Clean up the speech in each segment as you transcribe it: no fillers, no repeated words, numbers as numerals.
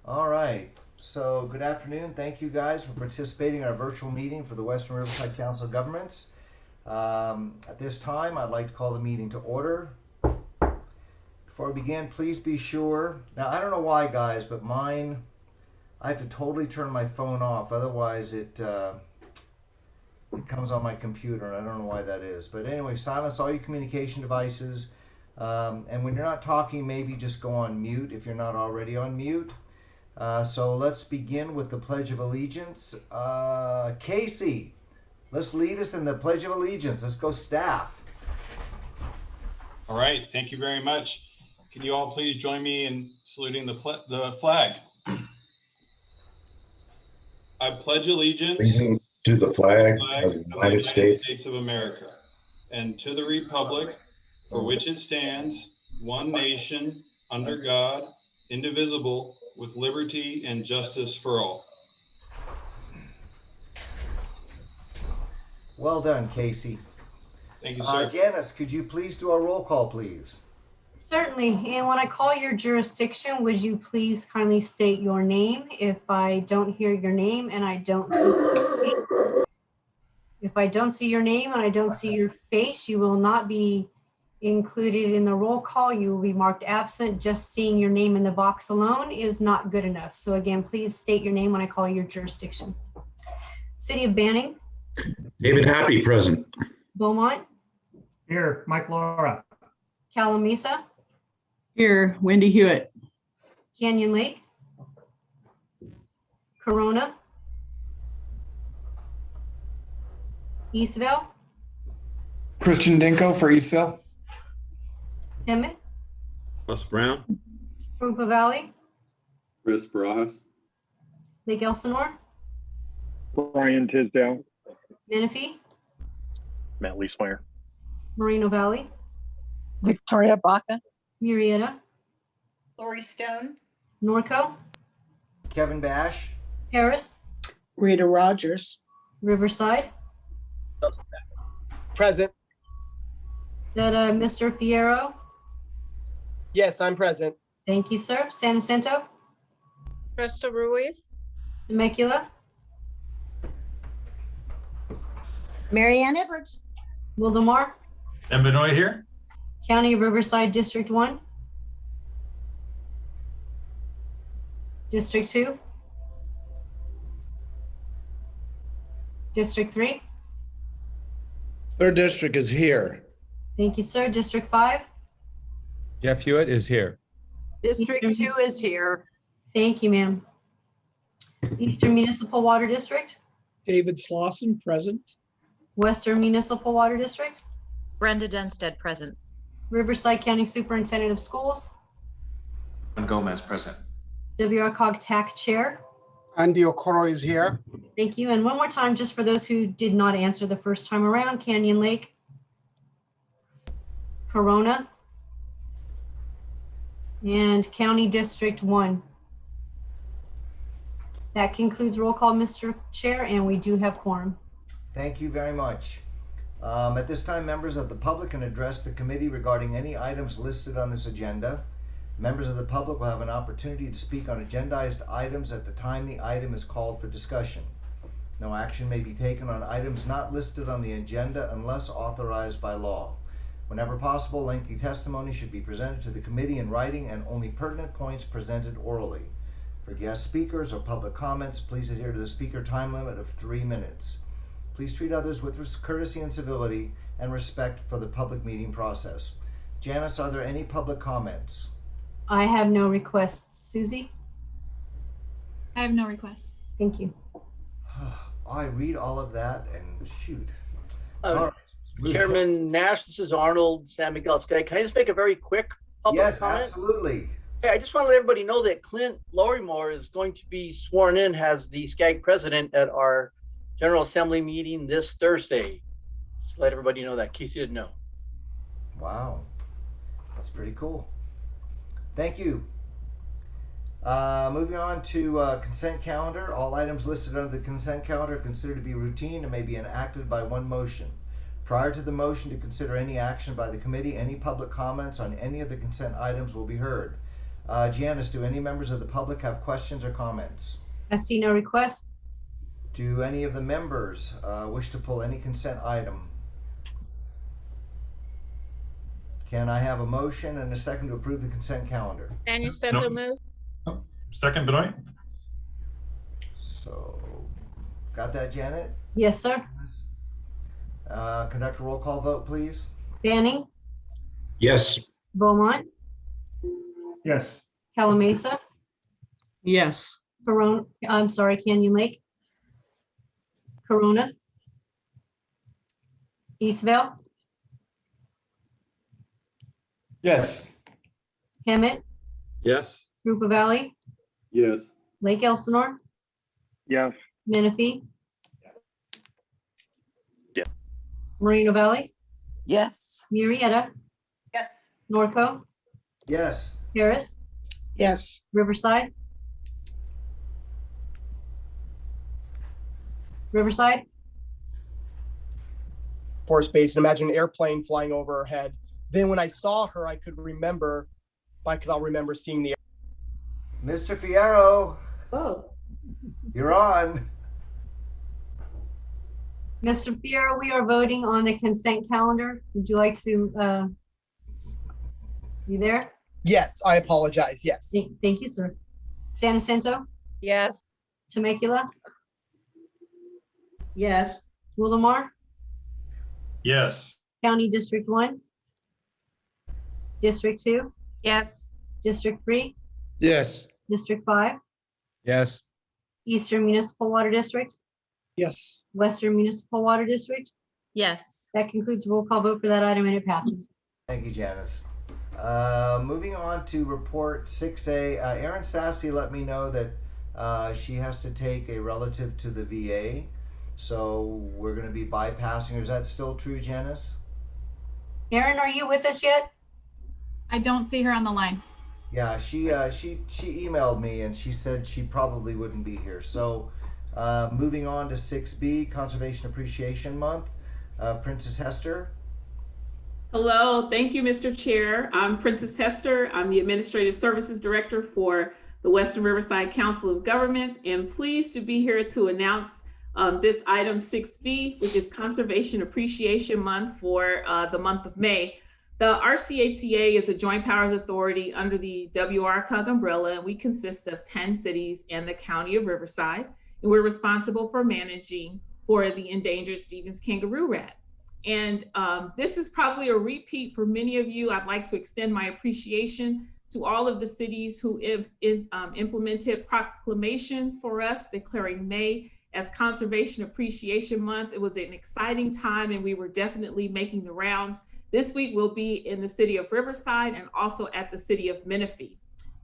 All right. So good afternoon. Thank you guys for participating in our virtual meeting for the Western Riverside Council of Governments. At this time, I'd like to call the meeting to order. Before we begin, please be sure. Now, I don't know why, guys, but mine, I have to totally turn my phone off. Otherwise, it comes on my computer, and I don't know why that is. But anyway, silence all your communication devices. And when you're not talking, maybe just go on mute if you're not already on mute. So let's begin with the Pledge of Allegiance. Casey, let's lead us in the Pledge of Allegiance. Let's go, staff. All right, thank you very much. Can you all please join me in saluting the flag? I pledge allegiance to the flag of the United States of America and to the republic for which it stands, one nation, under God, indivisible, with liberty and justice for all. Well done, Casey. Thank you, sir. Janice, could you please do a roll call, please? Certainly. And when I call your jurisdiction, would you please kindly state your name if I don't hear your name and I don't see your face? If I don't see your name and I don't see your face, you will not be included in the roll call. You will be marked absent. Just seeing your name in the box alone is not good enough. So again, please state your name when I call your jurisdiction. City of Banning. David Happy, present. Beaumont. Here, Mike Laura. Calamasa. Here, Wendy Hewitt. Canyon Lake. Corona. Eastville. Christian Dinko for Eastville. Emmett. Russ Brown. Rupa Valley. Chris Barajas. Lake Elsinore. Brian Tisdale. Menifee. Matt Leesmeyer. Moreno Valley. Victoria Baca. Murrieta. Lori Stone. Norco. Kevin Bash. Harris. Rita Rogers. Riverside. Present. Is that Mr. Fierro? Yes, I'm present. Thank you, sir. San Jacinto. Crystal Ruiz. Temecula. Marianne Edwards. Wildemar. And Benoit here. County of Riverside, District 1. District 2. District 3. Third district is here. Thank you, sir. District 5. Jeff Hewitt is here. District 2 is here. Thank you, ma'am. Eastern Municipal Water District. David Slauson, present. Western Municipal Water District. Brenda Dunstead present. Riverside County Superintendent of Schools. Gomez present. Wrcog TAC Chair. Andy Okoro is here. Thank you. And one more time, just for those who did not answer the first time around, Canyon Lake. Corona. And County District 1. That concludes roll call, Mr. Chair, and we do have quorum. Thank you very much. At this time, members of the public can address the committee regarding any items listed on this agenda. Members of the public will have an opportunity to speak on agendized items at the time the item is called for discussion. No action may be taken on items not listed on the agenda unless authorized by law. Whenever possible, lengthy testimony should be presented to the committee in writing and only pertinent points presented orally. For guest speakers or public comments, please adhere to the speaker time limit of 3 minutes. Please treat others with courtesy and civility and respect for the public meeting process. Janice, are there any public comments? I have no requests. Susie? I have no requests. Thank you. I read all of that and shoot. All right. Chairman Nash, this is Arnold San Miguel Sky. Can I just make a very quick public comment? Yes, absolutely. Hey, I just want to let everybody know that Clint Lorrimore is going to be sworn in as the SCAG president at our General Assembly meeting this Thursday. Just let everybody know that, in case you didn't know. Wow, that's pretty cool. Thank you. Moving on to consent calendar. All items listed under the consent calendar are considered to be routine and may be enacted by one motion. Prior to the motion to consider any action by the committee, any public comments on any of the consent items will be heard. Janice, do any members of the public have questions or comments? I see no request. Do any of the members wish to pull any consent item? Can I have a motion and a second to approve the consent calendar? Daniel Sento moves. Second, Benoit. So, got that, Janet? Yes, sir. Conduct a roll call vote, please. Banning, Yes. Beaumont, Yes. Calamasa, Yes. Corona, I'm sorry, Canyon Lake, Corona, Eastvale, Yes. Hemet, Yes. Rupa Valley, Yes. Lake Elsinore, Yes. Menifee. Yeah. Moreno Valley, Yes. Murrieta, Yes. Norco, Yes. Harris, Yes. Riverside. Riverside, For space, and imagine an airplane flying over her head. Then when I saw her, I could remember, because I'll remember seeing the. Mr. Fierro, Oh. you're on. Mr. Fierro, we are voting on the consent calendar. Would you like to, you there? Yes, I apologize. Yes. Thank you, sir. San Jacinto, Yes. Temecula, Yes. Willamar, Yes. County District 1, District 2, Yes. District 3, Yes. District 5, Yes. Eastern Municipal Water District, Yes. Western Municipal Water District. Yes. That concludes the roll call vote for that item, and it passes. Thank you, Janice. Moving on to report 6A, Erin Sassy let me know that she has to take a relative to the VA. So we're going to be bypassing her. Is that still true, Janice? Erin, are you with us yet? I don't see her on the line. Yeah, she emailed me and she said she probably wouldn't be here. So moving on to 6B, Conservation Appreciation Month, Princess Hester. Hello, thank you, Mr. Chair. I'm Princess Hester. I'm the Administrative Services Director for the Western Riverside Council of Governments, and pleased to be here to announce this item 6B, which is Conservation Appreciation Month for the month of May. The RCHCA is a joint powers authority under the Wrcog umbrella, and we consist of 10 cities and the County of Riverside, and we're responsible for managing for the endangered Stevens kangaroo rat. And this is probably a repeat for many of you. I'd like to extend my appreciation to all of the cities who implemented proclamations for us declaring May as Conservation Appreciation Month. It was an exciting time and we were definitely making the rounds. This week we'll be in the city of Riverside and also at the city of Menifee.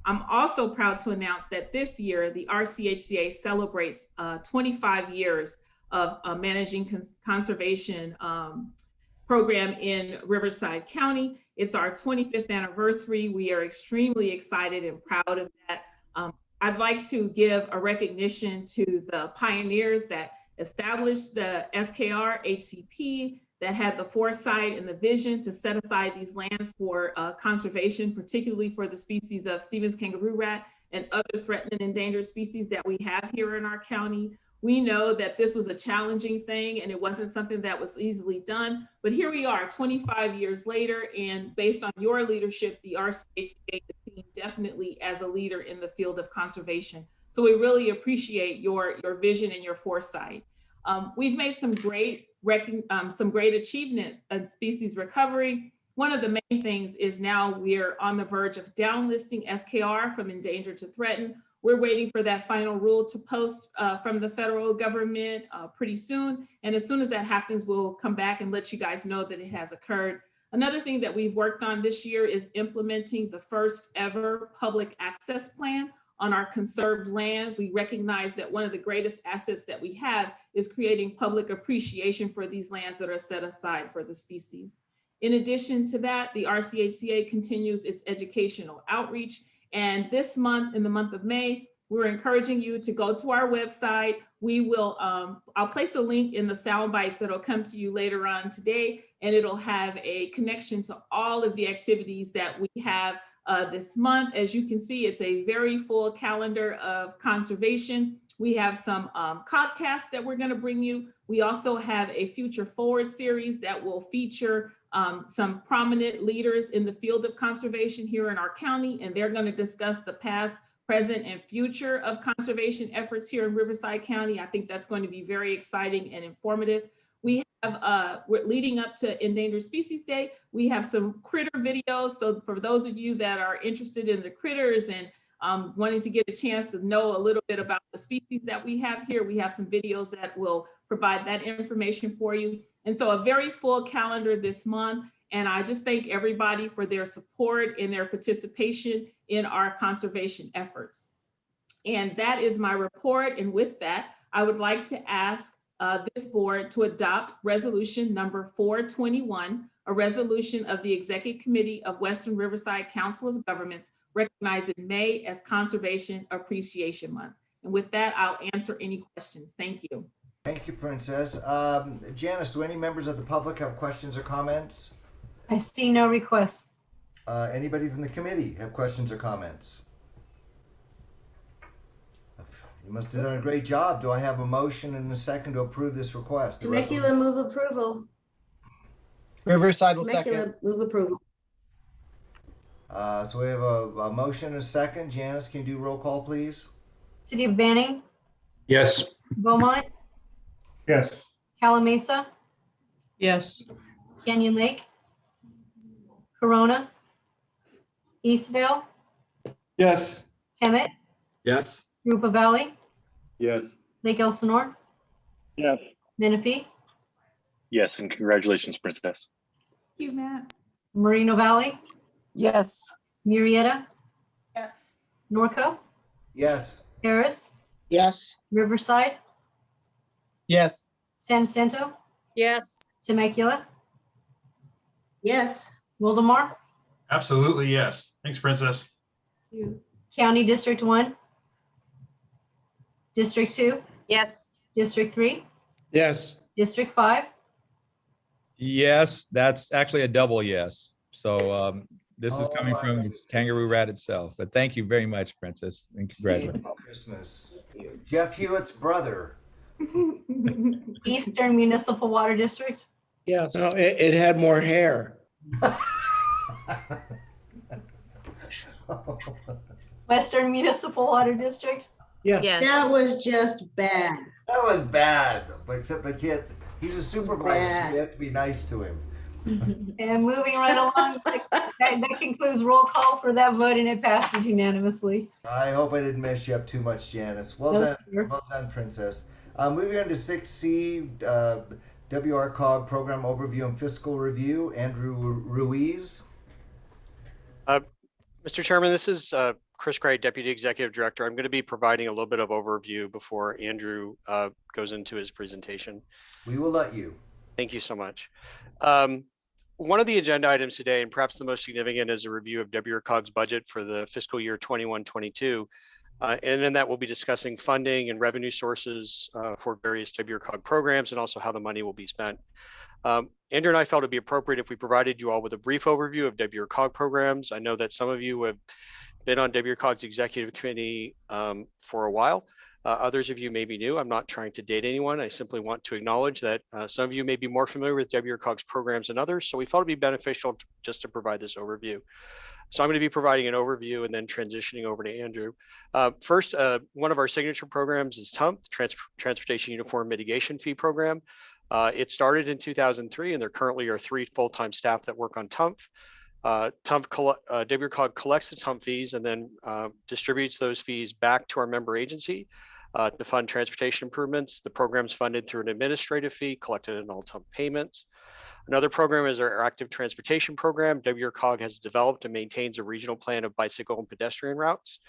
I'm also proud to announce that this year the RCHCA celebrates 25 years of managing conservation program in Riverside County. It's our 25th anniversary. We are extremely excited and proud of that. I'd like to give a recognition to the pioneers that established the SKR HCP, that had the foresight and the vision to set aside these lands for conservation, particularly for the species of Stevens kangaroo rat and other threatened and endangered species that we have here in our county. We know that this was a challenging thing and it wasn't something that was easily done, but here we are 25 years later, and based on your leadership, the RCHCA is seen definitely as a leader in the field of conservation. So we really appreciate your vision and your foresight. We've made some great achievements in species recovery. One of the main things is now we're on the verge of downlisting SKR from endangered to threatened. We're waiting for that final rule to post from the federal government pretty soon. And as soon as that happens, we'll come back and let you guys know that it has occurred. Another thing that we've worked on this year is implementing the first ever public access plan on our conserved lands. We recognize that one of the greatest assets that we have is creating public appreciation for these lands that are set aside for the species. In addition to that, the RCHCA continues its educational outreach. And this month, in the month of May, we're encouraging you to go to our website. We will, I'll place a link in the sound bites that'll come to you later on today, and it'll have a connection to all of the activities that we have this month. As you can see, it's a very full calendar of conservation. We have some podcasts that we're going to bring you. We also have a Future Forward series that will feature some prominent leaders in the field of conservation here in our county, and they're going to discuss the past, present, and future of conservation efforts here in Riverside County. I think that's going to be very exciting and informative. We have, leading up to Endangered Species Day, we have some critter videos. So for those of you that are interested in the critters and wanting to get a chance to know a little bit about the species that we have here, we have some videos that will provide that information for you. And so a very full calendar this month. And I just thank everybody for their support and their participation in our conservation efforts. And that is my report. And with that, I would like to ask this board to adopt resolution number 421, a resolution of the Executive Committee of Western Riverside Council of Governments recognizing May as Conservation Appreciation Month. And with that, I'll answer any questions. Thank you. Thank you, Princess. Janice, do any members of the public have questions or comments? I see no requests. Anybody from the committee have questions or comments? You must have done a great job. Do I have a motion and a second to approve this request? Temecula move approval. Riverside will Temecula second. move approval. So we have a motion and a second. Janice, can you do roll call, please? City of Banning, Yes. Beaumont, Yes. Calamasa, Yes. Canyon Lake, Corona, Eastvale, Yes. Hemet, Yes. Rupa Valley, Yes. Lake Elsinore, Yes. Menifee, Yes, and congratulations, Princess. Thank you, Matt. Moreno Valley, Yes. Murrieta, Yes. Norco, Yes. Harris, Yes. Riverside, Yes. San Jacinto, Yes. Temecula, Yes. Wildemar, Absolutely, yes. Thanks, Princess. Thank you. County District 1, District 2, Yes. District 3, Yes. District 5, Yes, that's actually a double yes. So this is coming Oh, from Kangaroo Rat itself. But thank you very much, Princess, and congratulations. Christmas. Jeff Hewitt's brother. Eastern Municipal Water District, Yes. No, it had more hair. Western Municipal Water District, Yes. That was just bad. That was bad, but except the kid, he's a supervisor, so Bad. we have to be nice to him. and moving right along, that concludes roll call for that vote, and it passes unanimously. I hope I didn't mess you up too much, Janice. Well No, done, sir. well done, Princess. Moving on to 6C, Wrcog Program Overview and Fiscal Review, Andrew Ruiz. Mr. Chairman, this is Chris Gray, Deputy Executive Director. I'm going to be providing a little bit of overview before Andrew goes into his presentation. We will let you. Thank you so much. One of the agenda items today, and perhaps the most significant, is a review of Wrcog's budget for the fiscal year 21-22. And in that, we'll be discussing funding and revenue sources for various Wrcog programs and also how the money will be spent. Andrew and I felt it'd be appropriate if we provided you all with a brief overview of Wrcog programs. I know that some of you have been on Wrcog's executive committee for a while. Others of you may be new. I'm not trying to date anyone. I simply want to acknowledge that some of you may be more familiar with Wrcog's programs than others. So we thought it'd be beneficial just to provide this overview. So I'm going to be providing an overview and then transitioning over to Andrew. First, one of our signature programs is TUMP, Transportation Uniform Mitigation Fee Program. It started in 2003, and there currently are 3 full-time staff that work on TUMP. Wrcog collects the TUMP fees and then distributes those fees back to our member agency to fund transportation improvements. The program is funded through an administrative fee collected in all TUMP payments. Another program is our active transportation program. Wrcog has developed and maintains a regional plan of bicycle and pedestrian routes.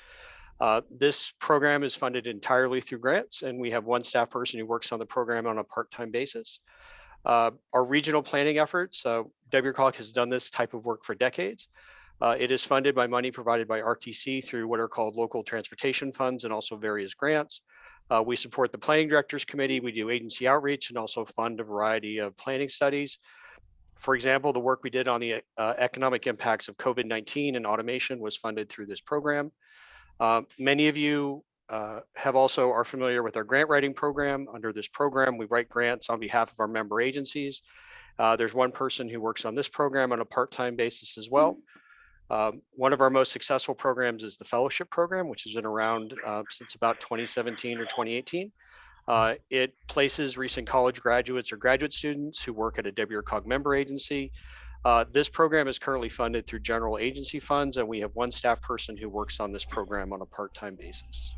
This program is funded entirely through grants, and we have 1 staff person who works on the program on a part-time basis. Our regional planning efforts, Wrcog has done this type of work for decades. It is funded by money provided by RTC through what are called local transportation funds and also various grants. We support the Planning Directors Committee. We do agency outreach and also fund a variety of planning studies. For example, the work we did on the economic impacts of COVID-19 and automation was funded through this program. Many of you have also are familiar with our grant writing program. Under this program, we write grants on behalf of our member agencies. There's one person who works on this program on a part-time basis as well. One of our most successful programs is the fellowship program, which has been around since about 2017 or 2018. It places recent college graduates or graduate students who work at a Wrcog member agency. This program is currently funded through general agency funds, and we have one staff person who works on this program on a part-time basis.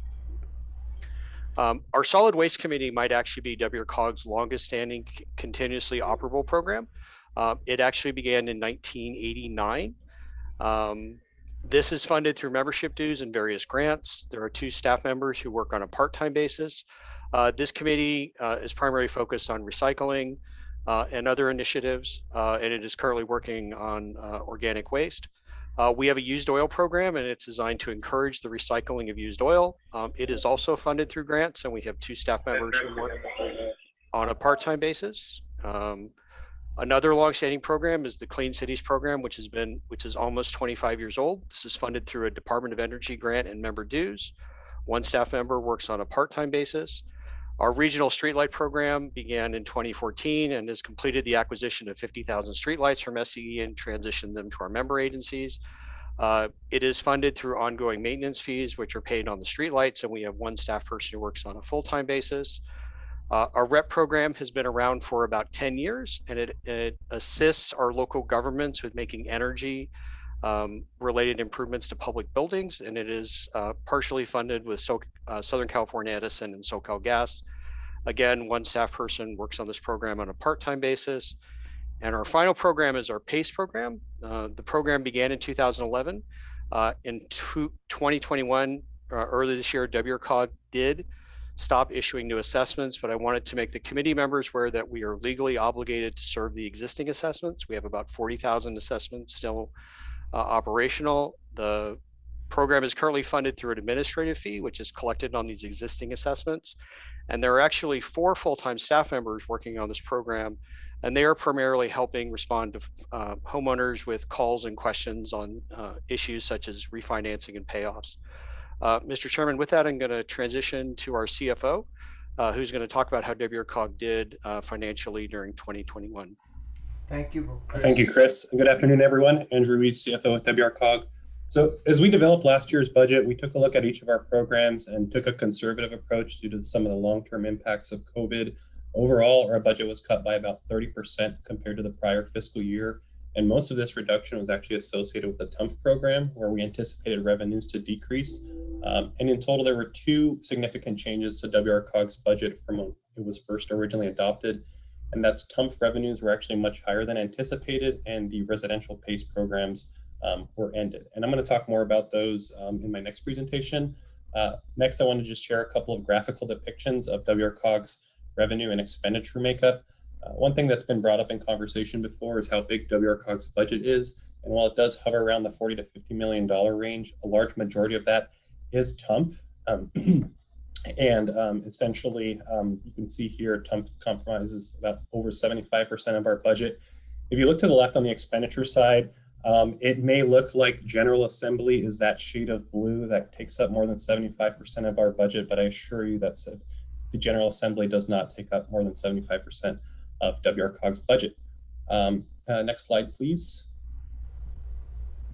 Our solid waste committee might actually be Wrcog's longest standing continuously operable program. It actually began in 1989. This is funded through membership dues and various grants. There are 2 staff members who work on a part-time basis. This committee is primarily focused on recycling and other initiatives, and it is currently working on organic waste. We have a used oil program, and it's designed to encourage the recycling of used oil. It is also funded through grants, and we have 2 staff members who work on a part-time basis. Another longstanding program is the Clean Cities program, which is almost 25 years old. This is funded through a Department of Energy grant and member dues. One staff member works on a part-time basis. Our regional streetlight program began in 2014 and has completed the acquisition of 50,000 streetlights from SCE and transitioned them to our member agencies. It is funded through ongoing maintenance fees, which are paid on the streetlights, and we have one staff person who works on a full-time basis. Our REP program has been around for about 10 years, and it assists our local governments with making energy related improvements to public buildings, and it is partially funded with Southern California Edison and SoCal Gas. Again, one staff person works on this program on a part-time basis. And our final program is our PACE program. The program began in 2011. In 2021, early this year, Wrcog did stop issuing new assessments, but I wanted to make the committee members aware that we are legally obligated to serve the existing assessments. We have about 40,000 assessments still operational. The program is currently funded through an administrative fee, which is collected on these existing assessments. And there are actually 4 full-time staff members working on this program, and they are primarily helping respond to homeowners with calls and questions on issues such as refinancing and payoffs. Mr. Chairman, with that, I'm going to transition to our CFO, who's going to talk about how Wrcog did financially during 2021. Thank you, Chris. Thank you, Chris. Good afternoon, everyone. Andrew Rees, CFO with Wrcog. So as we developed last year's budget, we took a look at each of our programs and took a conservative approach due to some of the long-term impacts of COVID. Overall, our budget was cut by about 30% compared to the prior fiscal year. And most of this reduction was actually associated with the Temp Program, where we anticipated revenues to decrease. And in total, there were 2 significant changes to Wrcog's budget from when it was first originally adopted. And that's Temp revenues were actually much higher than anticipated, and the residential PACE programs were ended. And I'm going to talk more about those in my next presentation. Next, I want to just share a couple of graphical depictions of Wrcog's revenue and expenditure makeup. One thing that's been brought up in conversation before is how big Wrcog's budget is. And while it does hover around the $40 to $50 million range, a large majority of that is Temp. Essentially, you can see here, Temp comprises about over 75% of our budget. If you look to the left on the expenditure side, it may look like General Assembly is that shade of blue that takes up more than 75% of our budget, but I assure you that the General Assembly does not take up more than 75% of Wrcog's budget. Next slide, please.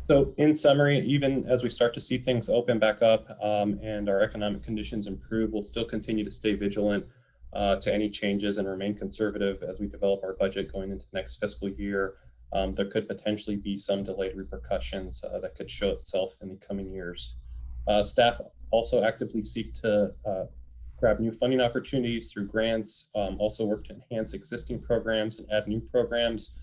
So in summary, even as we start to see things open back up and our economic conditions improve, we'll still continue to stay vigilant to any changes and remain conservative as we develop our budget going into next fiscal year. There could potentially be some delayed repercussions that could show itself in the coming years. Staff also actively seek to grab new funding opportunities through grants, also work to enhance existing programs and add new programs.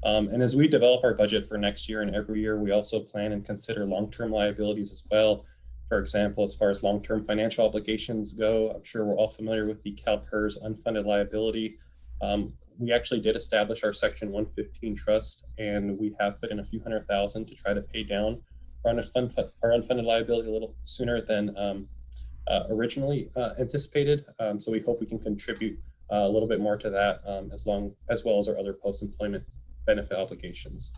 And as we develop our budget for next year and every year, we also plan and consider long-term liabilities as well. For example, as far as long-term financial obligations go, I'm sure we're all familiar with the CalPERS unfunded liability. We actually did establish our Section 115 trust, and we have put in a few $100,000 to try to pay down our unfunded liability a little sooner than originally anticipated. So we hope we can contribute a little bit more to that as well as our other post-employment benefit obligations.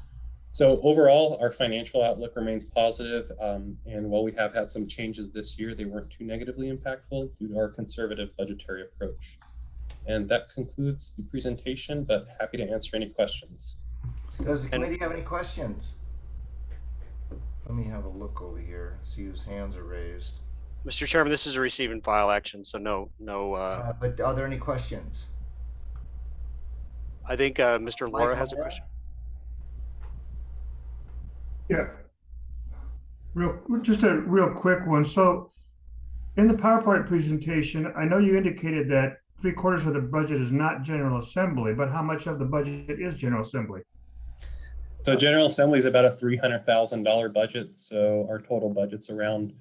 So overall, our financial outlook remains positive, and while we have had some changes this year, they weren't too negatively impactful due to our conservative budgetary approach. And that concludes the presentation, but happy to answer any questions. Does the committee have any questions? Let me have a look over here, see whose hands are raised. Mr. Chairman, this is a receive and file action, so no. But are there any questions? I think Mr. Laura has a question. Yeah. Just a real quick one. So in the PowerPoint presentation, I know you indicated that 3/4 of the budget is not General Assembly, but how much of the budget is General Assembly? So General Assembly is about a $300,000 budget. So our total budget's around,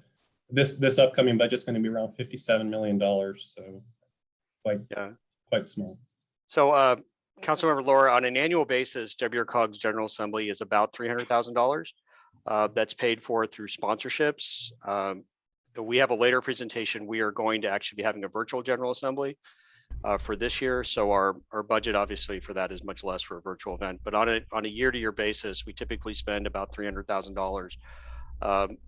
this upcoming budget's going to be around $57 million. So quite small. So Councilmember Laura, on an annual basis, WRCOG's General Assembly is about $300,000. That's paid for through sponsorships. We have a later presentation. We are going to actually be having a virtual General Assembly for this year. So our budget obviously for that is much less for a virtual event. But on a year-to-year basis, we typically spend about $300,000.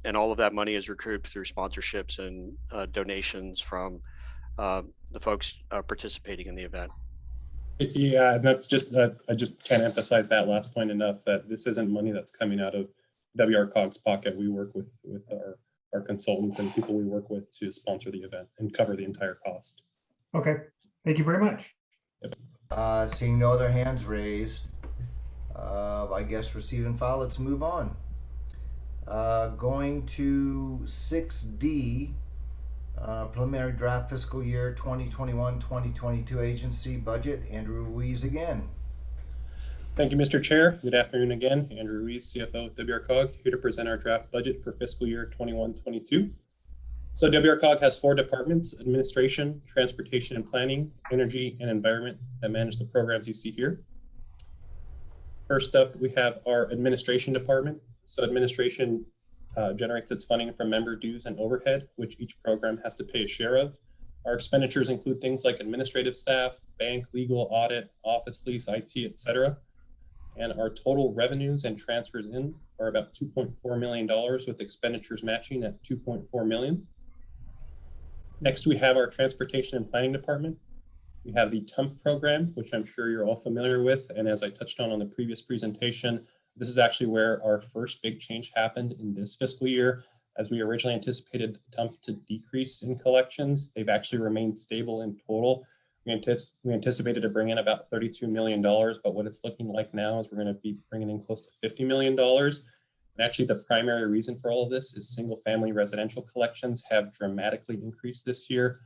And all of that money is recouped through sponsorships and donations from the folks participating in the event. Yeah, that's just, I just can't emphasize that last point enough, that this isn't money that's coming out of WRCOG's pocket. We work with our consultants and people we work with to sponsor the event and cover the entire cost. Okay, thank you very much. Seeing no other hands raised, I guess receive and file, let's move on. Going to 6D, preliminary draft fiscal year 2021-2022 agency budget. Andrew Ruiz again. Thank you, Mr. Chair. Good afternoon again. Andrew Ruiz, CFO with WRCOG, here to present our draft budget for fiscal year 21-22. So WRCOG has 4 departments: administration, transportation and planning, energy, and environment, that manage the programs you see here. First up, we have our administration department. So administration generates its funding from member dues and overhead, which each program has to pay a share of. Our expenditures include things like administrative staff, bank, legal, audit, office lease, IT, etc. And our total revenues and transfers in are about $2.4 million, with expenditures matching at $2.4 million. Next, we have our transportation and planning department. We have the Temp Program, which I'm sure you're all familiar with. And as I touched on the previous presentation, this is actually where our first big change happened in this fiscal year. As we originally anticipated Temp to decrease in collections, they've actually remained stable in total. We anticipated to bring in about $32 million, but what it's looking like now is we're going to be bringing in close to $50 million. And actually the primary reason for all of this is single family residential collections have dramatically increased this year.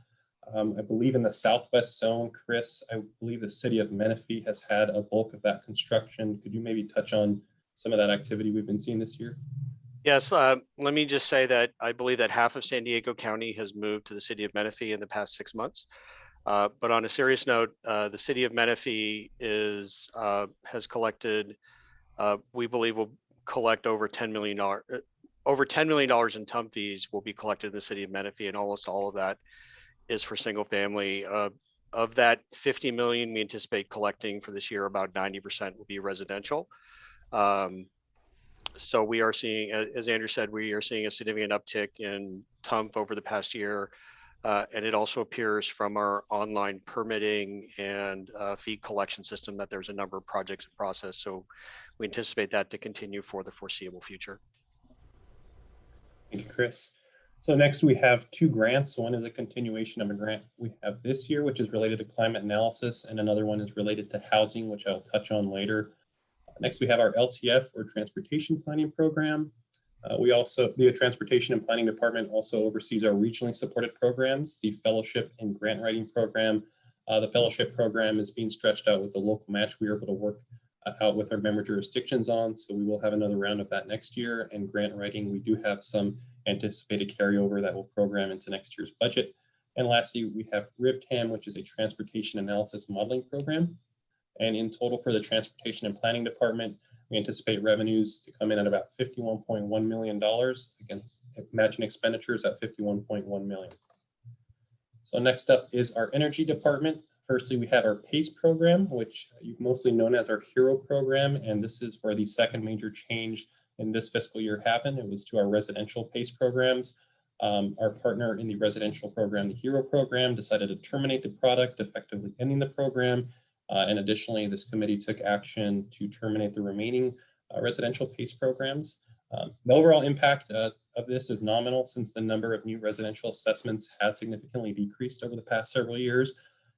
I believe in the Southwest zone, Chris, I believe the city of Menifee has had a bulk of that construction. Could you maybe touch on some of that activity we've been seeing this year? Yes, let me just say that I believe that half of San Diego County has moved to the city of Menifee in the past 6 months. But on a serious note, the city of Menifee has collected, we believe will collect over $10 million. Over $10 million in Temp fees will be collected in the city of Menifee, and almost all of that is for single family. Of that 50 million we anticipate collecting for this year, about 90% will be residential. So we are seeing, as Andrew said, we are seeing a significant uptick in Temp over the past year. And it also appears from our online permitting and fee collection system that there's a number of projects in process. So we anticipate that to continue for the foreseeable future. Thank you, Chris. So next we have 2 grants. One is a continuation of a grant we have this year, which is related to climate analysis, and another one is related to housing, which I'll touch on later. Next, we have our LTF, or Transportation Planning Program. The Transportation and Planning Department also oversees our regionally supported programs, the Fellowship and Grant Writing Program. The Fellowship Program is being stretched out with the local match we were able to work out with our member jurisdictions on, so we will have another round of that next year. And grant writing, we do have some anticipated carryover that will program into next year's budget. And lastly, we have RIVTAM, which is a Transportation Analysis Modeling Program. And in total for the Transportation and Planning Department, we anticipate revenues to come in at about $51.1 million against matching expenditures at $51.1 million. So next up is our Energy Department. Firstly, we have our PACE program, which you've mostly known as our HERO program, and this is where the second major change in this fiscal year happened. It was to our residential PACE programs. Our partner in the residential program, the HERO program, decided to terminate the product, effectively ending the program. And additionally, this committee took action to terminate the remaining residential PACE programs. The overall impact of this is nominal, since the number of new residential assessments has significantly decreased over the past several years.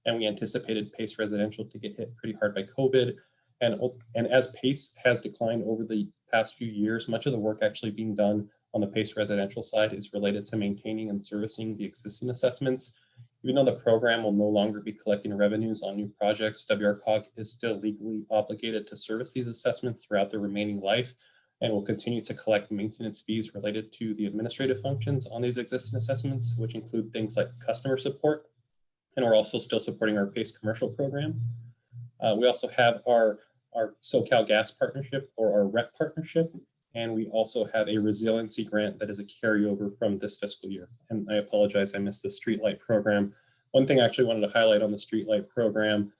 And we anticipated PACE residential to get hit pretty hard by COVID. And as PACE has declined over the past few years, much of the work actually being done on the PACE residential side is related to maintaining and servicing the existing assessments. Even though the program will no longer be collecting revenues on new projects, Wrcog is still legally obligated to service these assessments throughout their remaining life, and will continue to collect maintenance fees related to the administrative functions on these existing assessments, which include things like customer support. And we're also still supporting our PACE commercial program. We also have our SoCal Gas partnership, or our REP partnership. And we also have a resiliency grant that is a carryover from this fiscal year. And I apologize, I missed the Streetlight program. One thing I actually wanted to highlight on the Streetlight program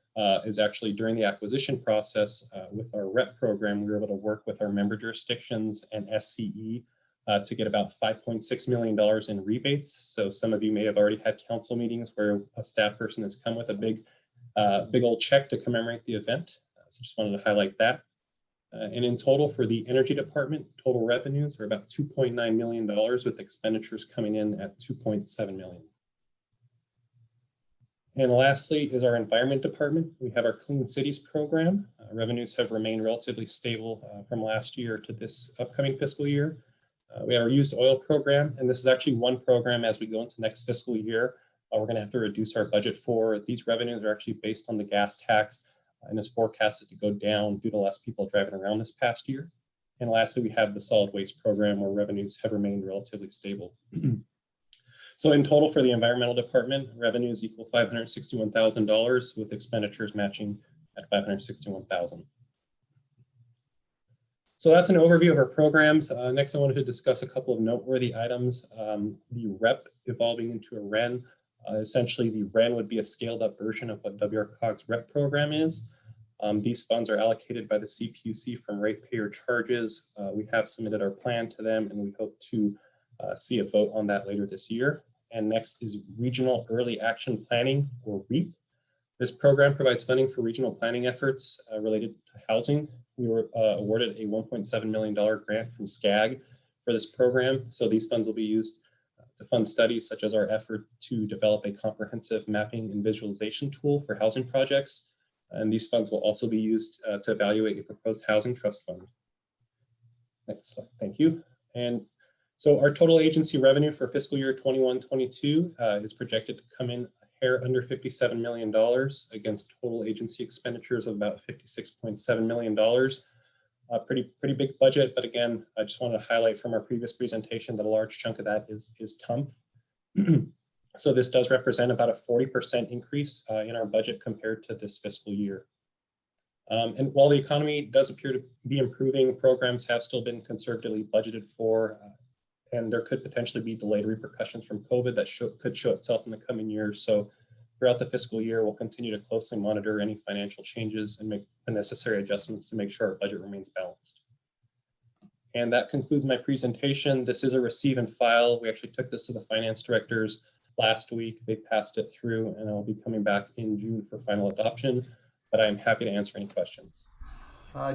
is actually during the acquisition process with our REP program, we were able to work with our member jurisdictions and SCE to get about $5.6 million in rebates. So some of you may have already had council meetings where a staff person has come with a big old check to commemorate the event. So just wanted to highlight that. And in total for the energy department, total revenues are about $2.9 million, with expenditures coming in at $2.7 million. And lastly is our environment department. We have our Clean Cities program. Revenues have remained relatively stable from last year to this upcoming fiscal year. We have our used oil program, and this is actually one program as we go into next fiscal year. We're going to have to reduce our budget for. These revenues are actually based on the gas tax, and is forecasted to go down due to less people driving around this past year. And lastly, we have the solid waste program, where revenues have remained relatively stable. So in total for the environmental department, revenues equal $561,000, with expenditures matching at $561,000. So that's an overview of our programs. Next, I wanted to discuss a couple of noteworthy items. The REP evolving into a REN. Essentially, the REN would be a scaled up version of what Wrcog's REP program is. These funds are allocated by the CPUC from ratepayer charges. We have submitted our plan to them, and we hope to see a vote on that later this year. And next is Regional Early Action Planning, or REAP. This program provides funding for regional planning efforts related to housing. We were awarded a $1.7 million grant from SCAG for this program. So these funds will be used to fund studies such as our effort to develop a comprehensive mapping and visualization tool for housing projects. And these funds will also be used to evaluate a proposed housing trust fund. Next slide, thank you. And so our total agency revenue for fiscal year 21-22 is projected to come in a hair under $57 million against total agency expenditures of about $56.7 million. A pretty big budget, but again, I just wanted to highlight from our previous presentation that a large chunk of that is TUMP. So this does represent about a 40% increase in our budget compared to this fiscal year. And while the economy does appear to be improving, programs have still been conservatively budgeted for, and there could potentially be delayed repercussions from COVID that could show itself in the coming years. So throughout the fiscal year, we'll continue to closely monitor any financial changes and make the necessary adjustments to make sure our budget remains balanced. And that concludes my presentation. This is a receive and file. We actually took this to the finance directors last week. They passed it through, and I'll be coming back in June for final adoption, but I'm happy to answer any questions.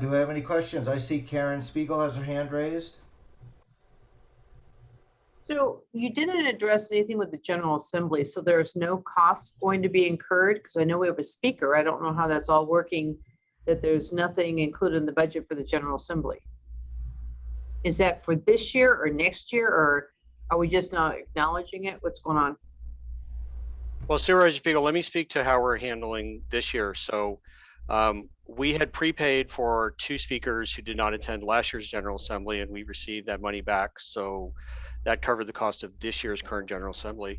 Do we have any questions? I see Karen Spiegel has her hand raised. So you didn't address anything with the General Assembly, so there's no costs going to be incurred? Because I know we have a speaker. I don't know how that's all working, that there's nothing included in the budget for the General Assembly. Is that for this year or next year, or are we just not acknowledging it? What's going on? Well, Supervisor Spiegel, let me speak to how we're handling this year. So we had prepaid for 2 speakers who did not attend last year's General Assembly, and we received that money back. So that covered the cost of this year's current General Assembly.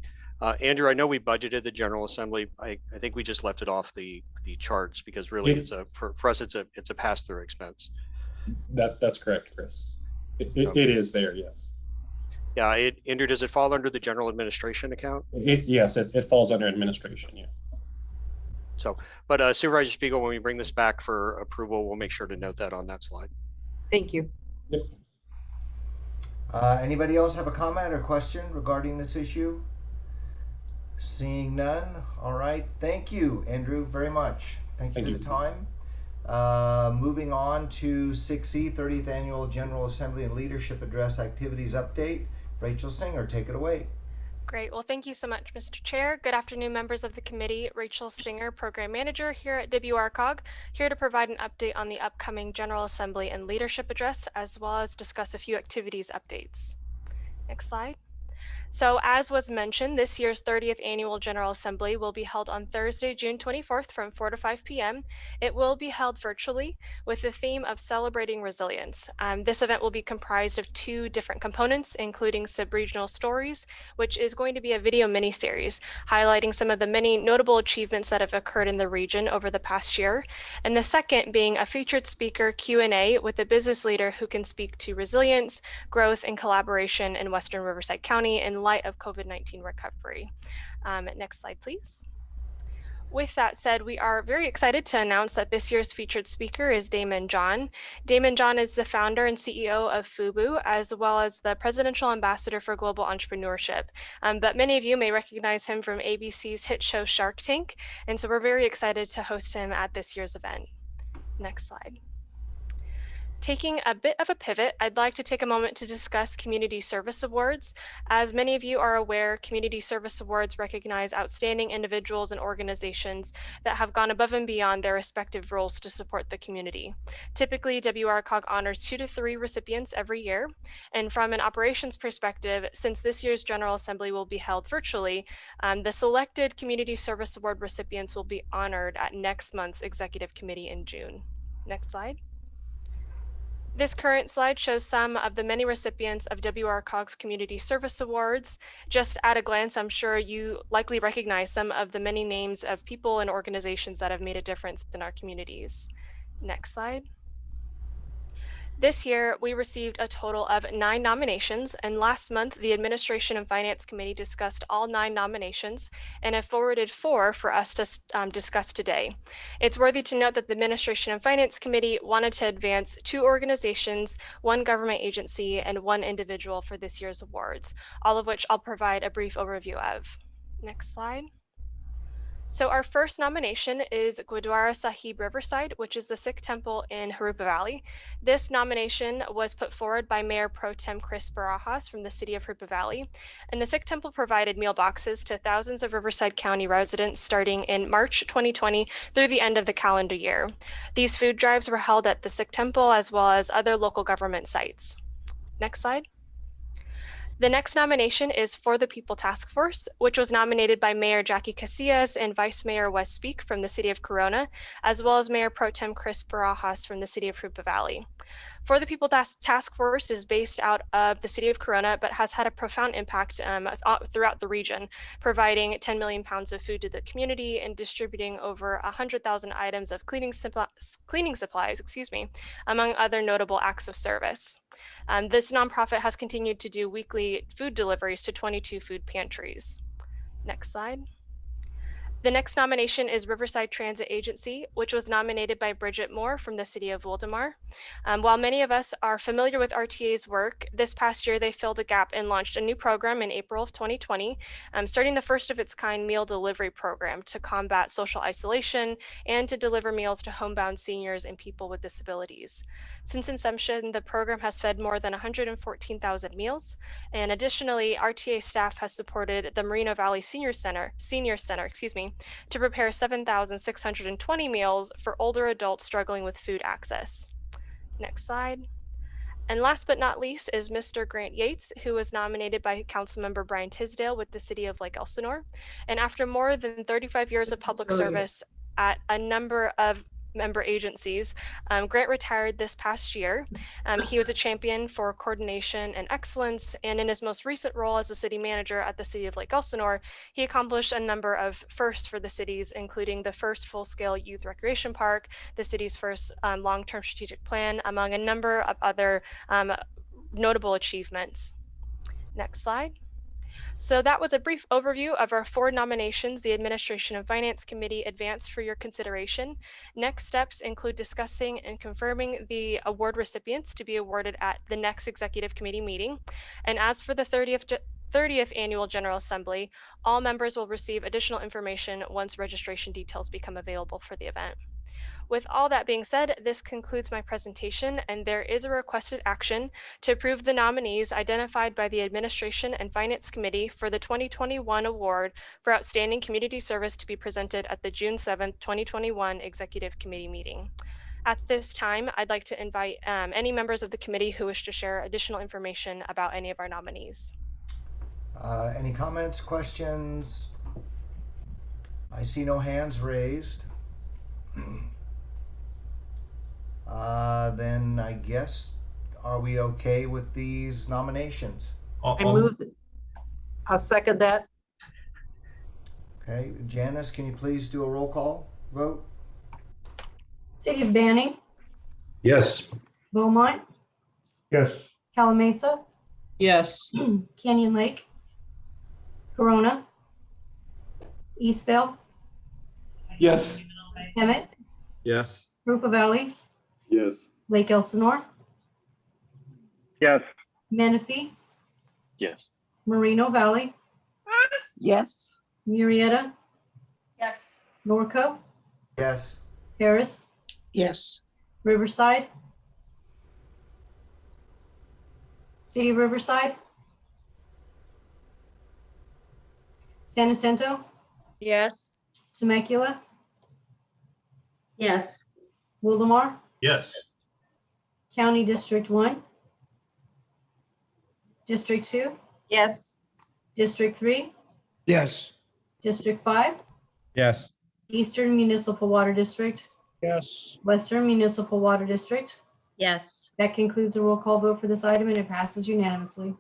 Andrew, I know we budgeted the General Assembly. I think we just left it off the charts because really it's for us it's a pass-through expense. That's correct, Chris. It is there, yes. Yeah, Andrew, does it fall under the general administration account? Yes, it falls under administration, yeah. So, but Supervisor Spiegel, when we bring this back for approval, we'll make sure to note that on that slide. Thank you. Anybody else have a comment or question regarding this issue? Seeing none. All right. Thank you, Andrew, very much. Thank you for the time. Moving on to 6E, 30th Annual General Assembly and Leadership Address Activities Update. Rachel Singer, take it away. Great. Well, thank you so much, Mr. Chair. Good afternoon, members of the committee. Rachel Singer, Program Manager here at Wrcog, here to provide an update on the upcoming General Assembly and Leadership Address, as well as discuss a few activities updates. Next slide. So as was mentioned, this year's 30th Annual General Assembly will be held on Thursday, June 24th from 4 to 5 p.m. It will be held virtually with the theme of celebrating resilience. This event will be comprised of 2 different components, including sub-regional stories, which is going to be a video mini-series highlighting some of the many notable achievements that have occurred in the region over the past year. And the second being a featured speaker Q&A with a business leader who can speak to resilience, growth, and collaboration in Western Riverside County in light of COVID-19 recovery. Next slide, please. With that said, we are very excited to announce that this year's featured speaker is Damon John. Damon John is the founder and CEO of FUBU, as well as the Presidential Ambassador for Global Entrepreneurship. But many of you may recognize him from ABC's hit show Shark Tank, and so we're very excited to host him at this year's event. Next slide. Taking a bit of a pivot, I'd like to take a moment to discuss Community Service Awards. As many of you are aware, Community Service Awards recognize outstanding individuals and organizations that have gone above and beyond their respective roles to support the community. Typically, Wrcog honors 2 to 3 recipients every year. And from an operations perspective, since this year's General Assembly will be held virtually, the selected Community Service Award recipients will be honored at next month's Executive Committee in June. Next slide. This current slide shows some of the many recipients of Wrcog's Community Service Awards. Just at a glance, I'm sure you likely recognize some of the many names of people and organizations that have made a difference in our communities. Next slide. This year, we received a total of 9 nominations, and last month, the Administration and Finance Committee discussed all 9 nominations and have forwarded 4 for us to discuss today. It's worthy to note that the Administration and Finance Committee wanted to advance 2 organizations, 1 government agency, and 1 individual for this year's awards, all of which I'll provide a brief overview of. Next slide. So our first nomination is Gurdwara Sahib Riverside, which is the Sikh temple in Harupa Valley. This nomination was put forward by Mayor Pro Tem Chris Barajas from the city of Harupa Valley. And the Sikh temple provided meal boxes to thousands of Riverside County residents starting in March 2020 through the end of the calendar year. These food drives were held at the Sikh temple as well as other local government sites. Next slide. The next nomination is For the People Task Force, which was nominated by Mayor Jackie Casillas and Vice Mayor Wes Speak from the city of Corona, as well as Mayor Pro Tem Chris Barajas from the city of Harupa Valley. For the People Task Force is based out of the city of Corona, but has had a profound impact throughout the region, providing 10 million pounds of food to the community and distributing over 100,000 items of cleaning supplies, among other notable acts of service. This nonprofit has continued to do weekly food deliveries to 22 food pantries. Next slide. The next nomination is Riverside Transit Agency, which was nominated by Bridget Moore from the city of Wildomar. While many of us are familiar with RTA's work, this past year they filled a gap and launched a new program in April of 2020, starting the first of its kind meal delivery program to combat social isolation and to deliver meals to homebound seniors and people with disabilities. Since inception, the program has fed more than 114,000 meals, and additionally, RTA staff has supported the Merino Valley Senior Center, to prepare 7,620 meals for older adults struggling with food access. Next slide. And last but not least is Mr. Grant Yates, who was nominated by Councilmember Brian Tisdale with the city of Lake Elsinore. And after more than 35 years of public service at a number of member agencies, Grant retired this past year. He was a champion for coordination and excellence, and in his most recent role as the city manager at the city of Lake Elsinore, he accomplished a number of firsts for the cities, including the first full-scale youth recreation park, the city's first long-term strategic plan, among a number of other notable achievements. Next slide. So that was a brief overview of our 4 nominations the Administration and Finance Committee advanced for your consideration. Next steps include discussing and confirming the award recipients to be awarded at the next Executive Committee meeting. And as for the 30th Annual General Assembly, all members will receive additional information once registration details become available for the event. With all that being said, this concludes my presentation, and there is a requested action to approve the nominees identified by the Administration and Finance Committee for the 2021 Award for Outstanding Community Service to be presented at the June 7th, 2021 Executive Committee meeting. At this time, I'd like to invite any members of the committee who wish to share additional information about any of our nominees. Any comments, questions? I see no hands raised. Then I guess, are we okay with these nominations? I move it. I'll second that. Okay, Janice, can you please do a roll call vote? City of Banning, Yes. Beaumont, Yes. Calamasa, Yes. Canyon Lake, Corona, Eastvale, Yes. Hemet, Yes. Rupa Valley, Yes. Lake Elsinore, Yes. Menifee, Yes. Moreno Valley, Yes. Murrieta, Yes. Norco, Yes. Harris, Yes. Riverside, City of Riverside, San Jacinto, Yes. Temecula, Yes. Wildomar, Yes. County District 1, District 2, Yes. District 3, Yes. District 5, Yes. Eastern Municipal Water District, Yes. Western Municipal Water District. Yes. That concludes the roll call vote for this item, and it passes unanimously.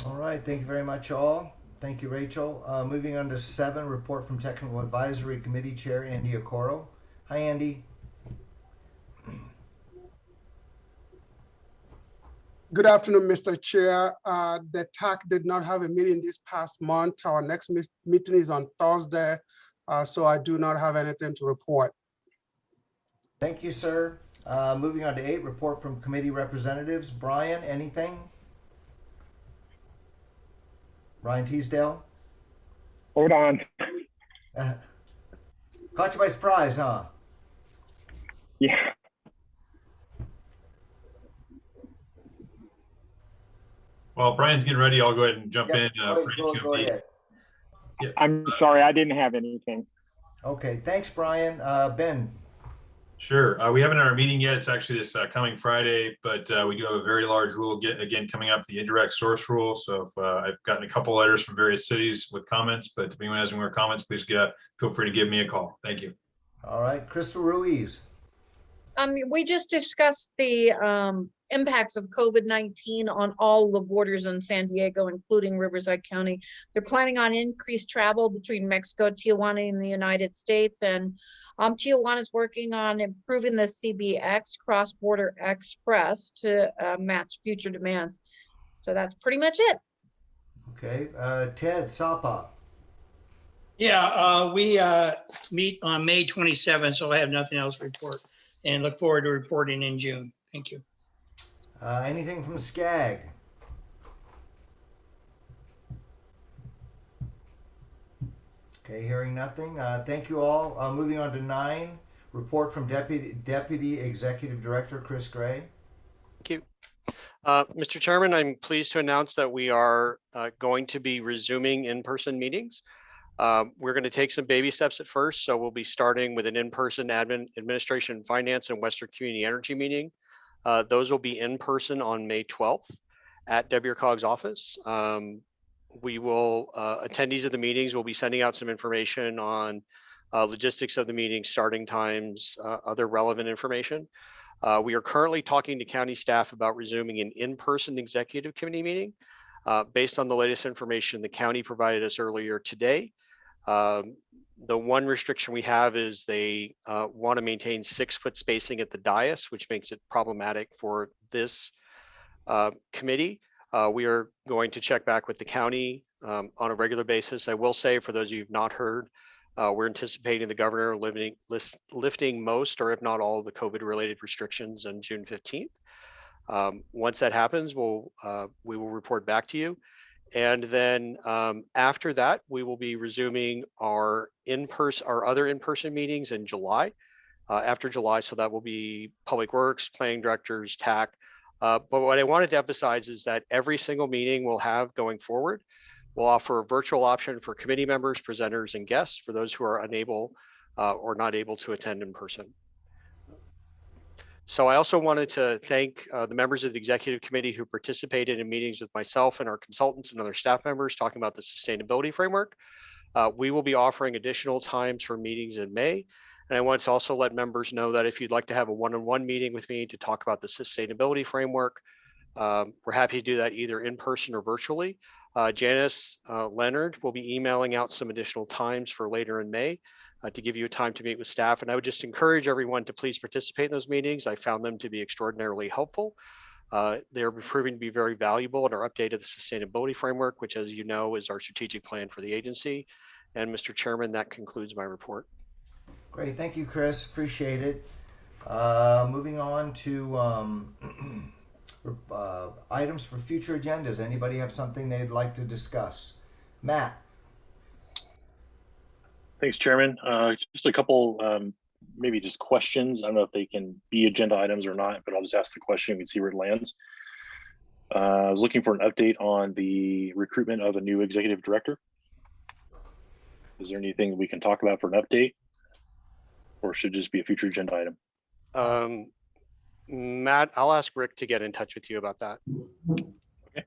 All right, thank you very much, all. Thank you, Rachel. Moving on to 7, report from Technical Advisory Committee Chair Andy Okoro. Hi, Andy. Good afternoon, Mr. Chair. The TAC did not have a meeting this past month. Our next meeting is on Thursday, so I do not have anything to report. Thank you, sir. Moving on to 8, report from committee representatives. Brian, anything? Brian Teasdale? Hold on. Caught you by surprise, huh? Yeah. While Brian's getting ready, I'll go ahead and jump in. Go ahead. I'm sorry, I didn't have anything. Okay, thanks, Brian. Ben? Sure. We haven't had our meeting yet. It's actually this coming Friday, but we do have a very large rule again coming up, the indirect source rule. So if, I've gotten a couple letters from various cities with comments, but if anyone has any more comments, please feel free to give me a call. Thank you. All right, Crystal Ruiz. We just discussed the impacts of COVID-19 on all the borders in San Diego, including Riverside County. They're planning on increased travel between Mexico, Tijuana, and the United States. And Tijuana is working on improving the CBX, Cross-Border Express, to match future demands. So that's pretty much it. Okay, Ted Sapa. Yeah, we meet on May 27th, so I have nothing else to report and look forward to reporting in June. Thank you. Anything from SCAG? Okay, hearing nothing. Thank you all. Moving on to 9, report from Deputy Executive Director Chris Gray. Thank you. Mr. Chairman, I'm pleased to announce that we are going to be resuming in-person meetings. We're going to take some baby steps at first. So we'll be starting with an in-person administration, finance, and Western Community Energy meeting. Those will be in person on May 12th at Wrcog's office. We will, attendees of the meetings will be sending out some information on logistics of the meeting, starting times, other relevant information. We are currently talking to county staff about resuming an in-person executive committee meeting. Based on the latest information the county provided us earlier today, the one restriction we have is they want to maintain 6-foot spacing at the dais, which makes it problematic for this committee. We are going to check back with the county on a regular basis. I will say, for those of you who've not heard, we're anticipating the governor lifting most, or if not all, of the COVID-related restrictions on June 15th. Once that happens, we will report back to you. And then after that, we will be resuming our other in-person meetings in July, after July. So that will be Public Works, Planning Directors, TAC. But what I wanted to emphasize is that every single meeting we'll have going forward will offer a virtual option for committee members, presenters, and guests for those who are unable or not able to attend in person. So I also wanted to thank the members of the executive committee who participated in meetings with myself and our consultants and other staff members talking about the sustainability framework. We will be offering additional times for meetings in May. And I want to also let members know that if you'd like to have a one-on-one meeting with me to talk about the sustainability framework, we're happy to do that either in person or virtually. Janice Leonard will be emailing out some additional times for later in May to give you a time to meet with staff. And I would just encourage everyone to please participate in those meetings. I found them to be extraordinarily helpful. They're proving to be very valuable in our update of the sustainability framework, which, as you know, is our strategic plan for the agency. And Mr. Chairman, that concludes my report. Great, thank you, Chris. Appreciate it. Moving on to items for future agendas. Anybody have something they'd like to discuss? Matt. Thanks, Chairman. Just a couple, maybe just questions. I don't know if they can be agenda items or not, but I'll just ask the question. We can see where it lands. I was looking for an update on the recruitment of a new executive director. Is there anything we can talk about for an update, or should it just be a future agenda item? Matt, I'll ask Rick to get in touch with you about that. Okay.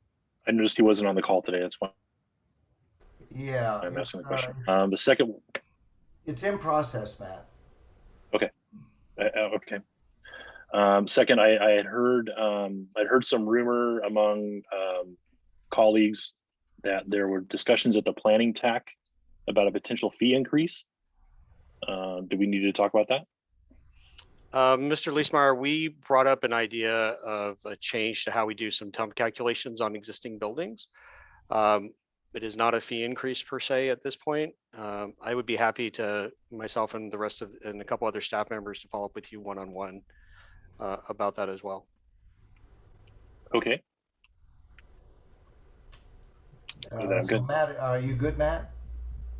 I noticed he wasn't on the call today. That's fine. Yeah. I'm asking the question. The second. It's in process, Matt. Okay. Okay. Second, I had heard some rumor among colleagues that there were discussions at the planning TAC about a potential fee increase. Do we need to talk about that? Mr. Leesmeyer, we brought up an idea of a change to how we do some temp calculations on existing buildings. It is not a fee increase per se at this point. I would be happy to, myself and the rest of, and a couple other staff members, to follow up with you one-on-one about that as well. Okay. So good. Matt, are you good, Matt?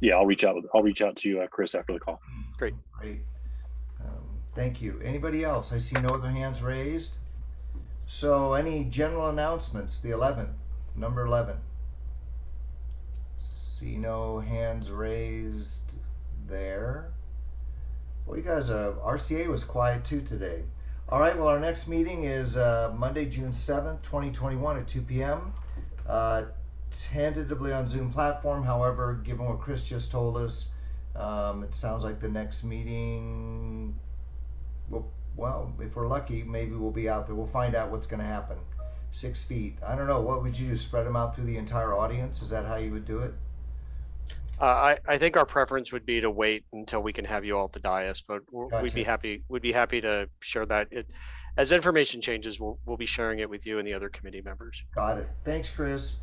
Yeah, I'll reach out to Chris after the call. Great. Great. Thank you. Anybody else? I see no other hands raised. So any general announcements? The 11th, number 11. See no hands raised there. Well, you guys, RCA was quiet too today. All right, well, our next meeting is Monday, June 7th, 2021 at 2 p.m. Tentatively on Zoom platform. However, given what Chris just told us, it sounds like the next meeting, well, if we're lucky, maybe we'll be out there. We'll find out what's going to happen. 6 feet. I don't know. What would you do? Spread them out through the entire audience? Is that how you would do it? I think our preference would be to wait until we can have you all at the dais, but Gotcha. we'd be happy to share that. As information changes, we'll be sharing it with you and the other committee members. Got it. Thanks, Chris.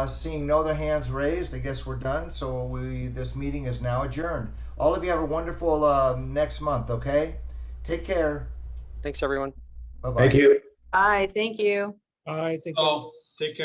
Seeing no other hands raised, I guess we're done. So this meeting is now adjourned. All of you have a wonderful next month, okay? Take care. Thanks, everyone. Bye-bye. Thank you. Bye, thank you. Bye. Thank you. Take care.